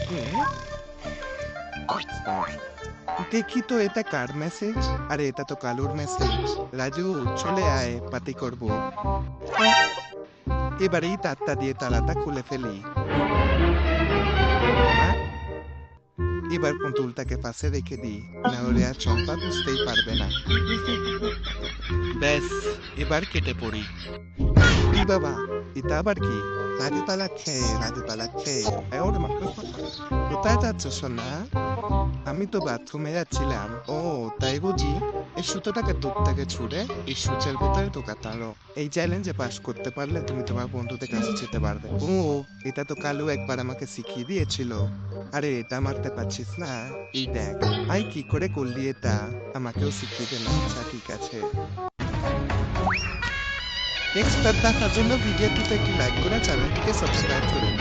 হুম, দেখি তো এটা কার মেসেজ? আরে এটা তো কালুর মেসেজ। রাজু, চলে আয়, পার্টি করব। এবারেই তারটা দিয়ে তালাটা খুলে ফেলি। আ, এবার পুতুলটাকে পাশে রেখে দিই, না হলে আর চম্পা বুঝতেই পারবে না। ব্যাস, এবার কেটে পড়ি। কি বাবা, এটা আবার কি? রাজু পালাচ্ছে, রাজু পালাচ্ছে। এ ওরে মা, কোথায় যাচ্ছ সোনা? আমি তো বাথরুমে যাচ্ছিলাম। ও, তাই বুঝি? এই সুতোটাকে দূর থেকে ছুঁড়ে এই সূচের ভেতরে ঢোকাতে হলো। এই চ্যালেঞ্জে পাস করতে পারলে তুমি তোমার বন্ধুদের কাছে যেতে পারবে। ও, এটা তো কালু একবার আমাকে শিখিয়ে দিয়েছিল। আরে এটা মারতে পারছিস না? এই দেখ। আই কি করে করলি এটা? আমাকেও শিখিয়ে দে না। আচ্ছা ঠিক আছে। নেক্সট পার্ট দেখার জন্য ভিডিওটিতে একটি লাইক করে চ্যানেলটিকে সাবস্ক্রাইব করুন।